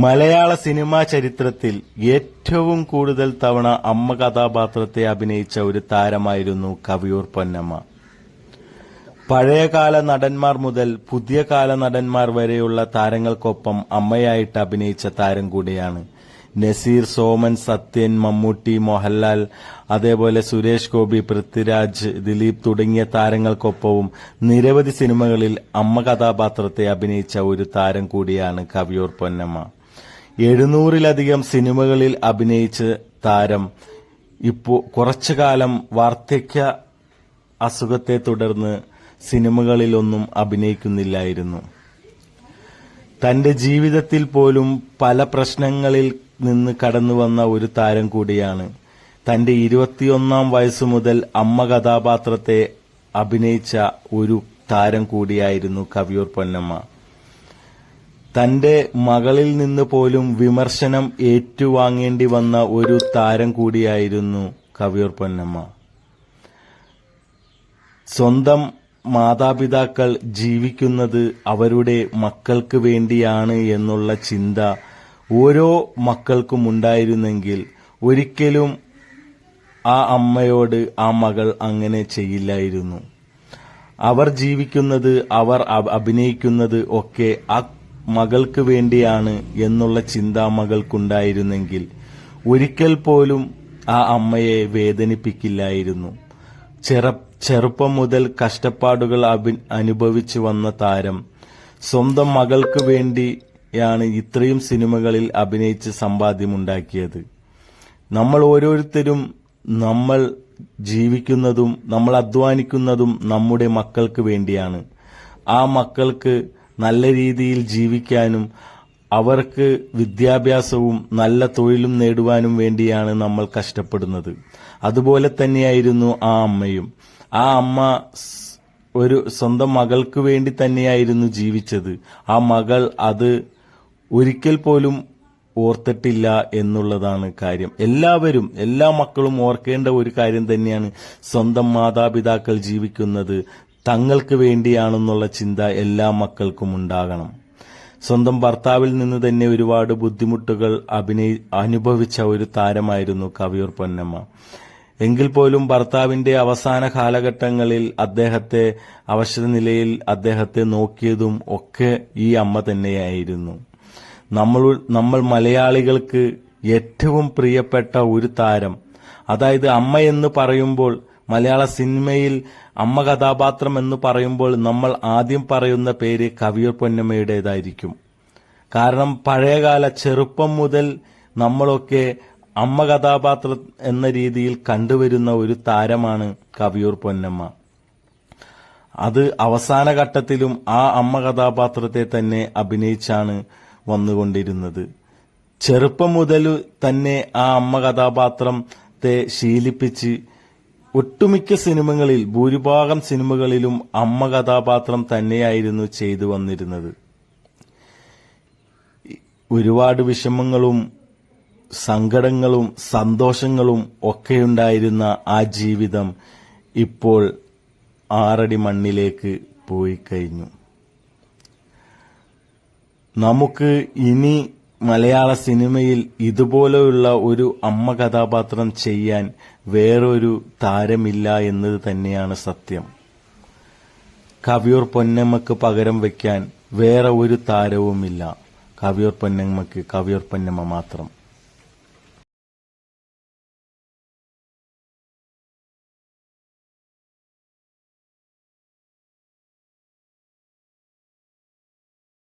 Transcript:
മലയാള cinema ചരിത്രത്തിൽ ഏറ്റവും കൂടുതൽ തവണ അമ്മ കഥാപാത്രത്തെ അഭിനയിച്ച ഒരു താരമായിരുന്നു കവിയൂർ പൊന്നമ്മ. പഴയകാല നടന്മാർ മുതൽ പുതിയ കാല നടന്മാർ വരെയുള്ള താരങ്ങൾക്കൊപ്പം അമ്മയായിട്ട് അഭിനയിച്ച താരം കൂടിയാണ്. നസീർ, സോമൻ, സത്യൻ, മമ്മൂട്ടി, മോഹൻലാൽ, അതേപോലെ സുരേഷ് ഗോപി, പൃഥ്വിരാജ്, ദിലീപ് തുടങ്ങിയ താരങ്ങൾക്കൊപ്പവും നിരവധി സിനിമകളിൽ അമ്മ കഥാപാത്രത്തെ അഭിനയിച്ച ഒരു താരം കൂടിയാണ് കവിയൂർ പൊന്നമ്മ. 700-ലധികം സിനിമകളിൽ അഭിനയിച്ച താരം ഇപ്പോൾ കുറച്ചുകാലം വാർദ്ധക്യ അസുഖത്തെ തുടർന്ന് സിനിമകളിലൊന്നും അഭിനയിക്കുന്നില്ലായിരുന്നു. തന്റെ ജീവിതത്തിൽ പോലും പല പ്രശ്നങ്ങളിൽ നിന്ന് കടന്നുവന്ന ഒരു താരം കൂടിയാണ്. തന്റെ 21-ാം വയസ്സു മുതൽ അമ്മ കഥാപാത്രത്തെ അഭിനയിച്ച ഒരു താരം കൂടിയായിരുന്നു കവിയൂർ പൊന്നമ്മ. തന്റെ മകളിൽ നിന്ന് പോലും വിമർശനം ഏറ്റുവാങ്ങേണ്ടി വന്ന ഒരു താരം കൂടിയായിരുന്നു കവിയൂർ പൊന്നമ്മ. സ്വന്തം മാതാപിതാക്കൾ ജീവിക്കുന്നത് അവരുടെ മക്കൾക്ക് വേണ്ടിയാണ് എന്നുള്ള ചിന്ത ഓരോ മക്കൾക്കും ഉണ്ടായിരുന്നെങ്കിൽ ഒരിക്കലും ആ അമ്മയോട് ആ മകൾ അങ്ങനെ ചെയ്യില്ലായിരുന്നു. അവർ ജീവിക്കുന്നത്, അവർ അഭിനയിക്കുന്നത് ഒക്കെ ആ മകൾക്ക് വേണ്ടിയാണ് എന്നുള്ള ചിന്ത മകൾക്കുണ്ടായിരുന്നെങ്കിൽ ഒരിക്കൽ പോലും ആ അമ്മയെ വേദനിപ്പിക്കില്ലായിരുന്നു. ചെറുപ്പം മുതൽ കഷ്ടപ്പാടുകൾ അനുഭവിച്ചു വന്ന താരം സ്വന്തം മകൾക്ക് വേണ്ടിയാണ് ഇത്രയും സിനിമകളിൽ അഭിനയിച്ച് സമ്പാദ്യമുണ്ടാക്കിയത്. നമ്മൾ ഓരോരുത്തരും നമ്മൾ ജീവിക്കുന്നതും നമ്മൾ അധ്വാനിക്കുന്നതും നമ്മുടെ മക്കൾക്ക് വേണ്ടിയാണ്. ആ മക്കൾക്ക് നല്ല രീതിയിൽ ജീവിക്കാനും അവർക്ക് വിദ്യാഭ്യാസവും നല്ല തൊഴിലും നേടുവാനും വേണ്ടിയാണ് നമ്മൾ കഷ്ടപ്പെടുന്നത്. അതുപോലെ തന്നെയായിരുന്നു ആ അമ്മയും. ആ അമ്മ ഒരു സ്വന്തം മകൾക്ക് വേണ്ടി തന്നെയായിരുന്നു ജീവിച്ചത്. ആ മകൾ അത് ഒരിക്കൽ പോലും ഓർത്തിട്ടില്ല എന്നുള്ളതാണ് കാര്യം. എല്ലാ മക്കളും ഓർക്കേണ്ട ഒരു കാര്യം തന്നെയാണ്, സ്വന്തം മാതാപിതാക്കൾ ജീവിക്കുന്നത് തങ്ങൾക്ക് വേണ്ടിയാണെന്നുള്ള ചിന്ത എല്ലാ മക്കൾക്കും ഉണ്ടാകണം. സ്വന്തം ഭർത്താവിൽ നിന്ന് തന്നെ ഒരുപാട് ബുദ്ധിമുട്ടുകൾ അനുഭവിച്ച ഒരു താരമായിരുന്നു കവിയൂർ പൊന്നമ്മ. എങ്കിൽ പോലും ഭർത്താവിന്റെ അവസാന കാലഘട്ടങ്ങളിൽ അവശനിലയിൽ അദ്ദേഹത്തെ നോക്കിയതും ഒക്കെ ഈ അമ്മ തന്നെയായിരുന്നു. നമ്മൾ മലയാളികൾക്ക് ഏറ്റവും പ്രിയപ്പെട്ട ഒരു താരം, അതായത് അമ്മ എന്ന് പറയുമ്പോൾ, മലയാള സിനിമയിൽ അമ്മ കഥാപാത്രം എന്ന് പറയുമ്പോൾ നമ്മൾ ആദ്യം പറയുന്ന പേര് കവിയൂർ പൊന്നമ്മയുടേതായിരിക്കും. കാരണം പഴയകാല ചെറുപ്പം മുതൽ നമ്മളൊക്കെ അമ്മ കഥാപാത്രം എന്ന രീതിയിൽ കണ്ടുവരുന്ന ഒരു താരമാണ് കവിയൂർ പൊന്നമ്മ. അത് അവസാന ഘട്ടത്തിലും ആ അമ്മ കഥാപാത്രത്തെ തന്നെ അഭിനയിച്ചാണ് വന്നുകൊണ്ടിരുന്നത്. ചെറുപ്പം മുതൽ തന്നെ ആ അമ്മ കഥാപാത്രത്തെ ശീലിപ്പിച്ച് ഒട്ടുമിക്ക സിനിമകളിൽ, ഭൂരിഭാഗം സിനിമകളിലും അമ്മ കഥാപാത്രം തന്നെയായിരുന്നു ചെയ്തു വന്നിരുന്നത്. ഒരുപാട് വിഷമങ്ങളും സങ്കടങ്ങളും സന്തോഷങ്ങളും ഒക്കെയുണ്ടായിരുന്ന ആ ജീവിതം ഇപ്പോൾ 6 അടി മണ്ണിലേക്ക് പോയി കഴിഞ്ഞു. നമുക്ക് ഇനി മലയാള സിനിമയിൽ ഇതുപോലെയുള്ള ഒരു അമ്മ കഥാപാത്രം ചെയ്യാൻ വേറൊരു താരമില്ല എന്നത് തന്നെയാണ് സത്യം. കവിയൂർ പൊന്നമ്മക്ക് പകരം വയ്ക്കാൻ വേറെ ഒരു താരവുമില്ല. കവിയൂർ പൊന്നമ്മക്ക് കവിയൂർ പൊന്നമ്മ മാത്രം.